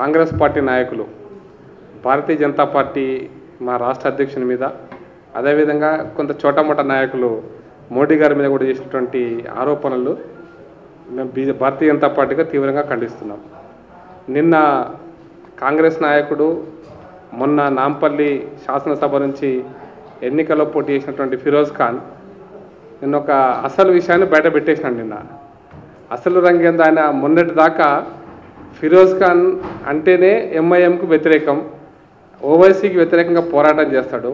Congress party నాయకులు Bharatiya Janata party మా రాష్ట్ర అధ్యక్షుని మీద అదేవిధంగా కొంత చోటమోట నాయకులు మోడీ గారి మీద కూడా చేసినటువంటి ఆరోపణలు మేము భారతీయ జనతా పార్టీగా తీవ్రంగా ఖండిస్తున్నాం. నిన్న కాంగ్రెస్ నాయకుడు మొన్న నాంపల్లి శాసనసభ నుంచి ఎన్నికల్లో పోటీ చేసినటువంటి ఫిరోజ్ ఖాన్ నిన్న ఒక అసలు విషయాన్ని బయట పెట్టేసినాడు. నిన్న అసలు రంగేంద్ర ఆయన మొన్నటి దాకా ఫిరోజ్ ఖాన్ అంటేనే ఎంఐఎంకు వ్యతిరేకం, ఓవైసీకి వ్యతిరేకంగా పోరాటం చేస్తాడు.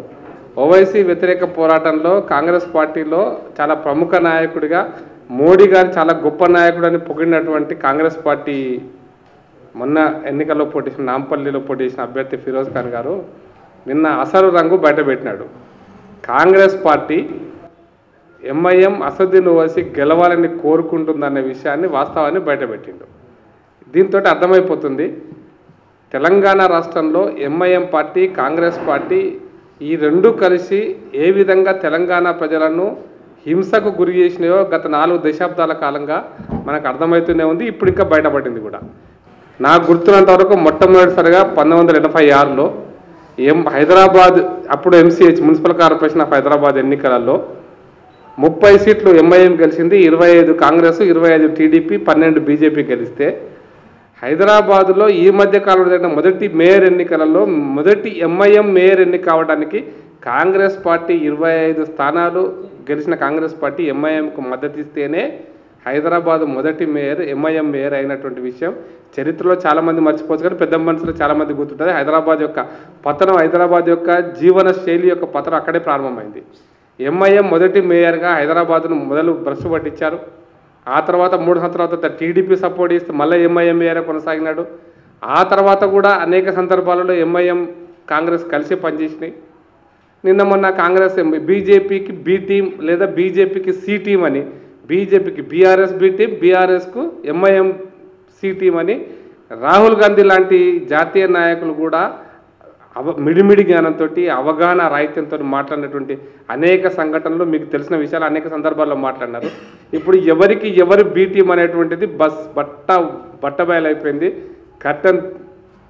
ఓవైసీ వ్యతిరేక పోరాటంలో కాంగ్రెస్ పార్టీలో చాలా ప్రముఖ నాయకుడిగా మోడీ గారు చాలా గొప్ప నాయకుడు అని పొగిడినటువంటి కాంగ్రెస్ పార్టీ మొన్న ఎన్నికల్లో పోటీ చేసిన నాంపల్లిలో పోటీ చేసిన అభ్యర్థి ఫిరోజ్ ఖాన్ గారు నిన్న అసలు రంగు బయటపెట్టినాడు. కాంగ్రెస్ పార్టీ ఎంఐఎం అసదుద్దీన్ ఓవైసీ గెలవాలని కోరుకుంటుందనే విషయాన్ని వాస్తవాన్ని బయటపెట్టిండు. దీంతో అర్థమైపోతుంది తెలంగాణ రాష్ట్రంలో ఎంఐఎం పార్టీ కాంగ్రెస్ పార్టీ ఈ రెండు కలిసి ఏ విధంగా తెలంగాణ ప్రజలను హింసకు గురి చేసినాయో గత 4 దశాబ్దాల కాలంగా మనకు అర్థమవుతూనే ఉంది. ఇప్పుడు ఇంకా బయటపడింది కూడా. నాకు గుర్తున్నంత వరకు మొట్టమొదటిసారిగా 1986లో హైదరాబాద్ అప్పుడు MCh municipal corporation of Hyderabad ఎన్నికలలో 30 సీట్లు ఎంఐఎం గెలిచింది, 25 కాంగ్రెస్, 25 టీడీపీ, 12 బీజేపీ గెలిస్తే హైదరాబాదులో ఈ మధ్య కాలంలో జరిగిన మొదటి మేయర్ ఎన్నికలలో మొదటి ఎంఐఎం మేయర్ ఎన్నిక కావడానికి కాంగ్రెస్ పార్టీ 25 స్థానాలు గెలిచిన కాంగ్రెస్ పార్టీ ఎంఐఎంకు మద్దతు ఇస్తేనే హైదరాబాద్ మొదటి మేయర్ ఎంఐఎం మేయర్ అయినటువంటి విషయం చరిత్రలో చాలామంది మర్చిపోవచ్చు, కానీ పెద్ద మనుషులు చాలామంది గుర్తుంటుంది. హైదరాబాద్ యొక్క పతనం, హైదరాబాద్ యొక్క జీవన శైలి యొక్క పతనం అక్కడే ప్రారంభమైంది. ఎంఐఎం మొదటి మేయర్గా హైదరాబాద్ను మొదలు బ్రష్ పట్టించారు. ఆ తర్వాత 3 సంవత్సరాల తర్వాత టీడీపీ సపోర్ట్ ఇస్తే మళ్ళీ ఎంఐఎం మేయర్ కొనసాగినాడు. ఆ తర్వాత కూడా అనేక సందర్భాలలో ఎంఐఎం కాంగ్రెస్ కలిసి పనిచేసినాయి. నిన్న మొన్న కాంగ్రెస్ బీజేపీకి బి టీం లేదా బీజేపీకి సి టీం అని, బీజేపీకి బీఆర్ఎస్ బి టీం, బీఆర్ఎస్కు ఎంఐఎం సి టీం అని రాహుల్ గాంధీ లాంటి జాతీయ నాయకులు కూడా మిడిమిడి జ్ఞానంతో అవగాహన రాహిత్యంతో మాట్లాడినటువంటి అనేక సంఘటనలు మీకు తెలిసిన విషయాలు అనేక సందర్భాల్లో మాట్లాడినారు. ఇప్పుడు ఎవరికి ఎవరు బి టీం అనేటువంటిది బట్టబయలైపోయింది. కర్టన్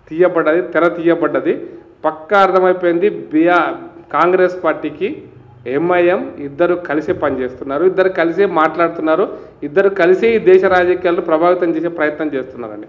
తీయబడ్డది, తెర తీయబడ్డది. పక్కా అర్థమైపోయింది. కాంగ్రెస్ పార్టీకి ఎంఐఎం ఇద్దరు కలిసి పనిచేస్తున్నారు, ఇద్దరు కలిసి మాట్లాడుతున్నారు, ఇద్దరు కలిసి ఈ దేశ రాజకీయాలను ప్రభావితం చేసే ప్రయత్నం చేస్తున్నారని.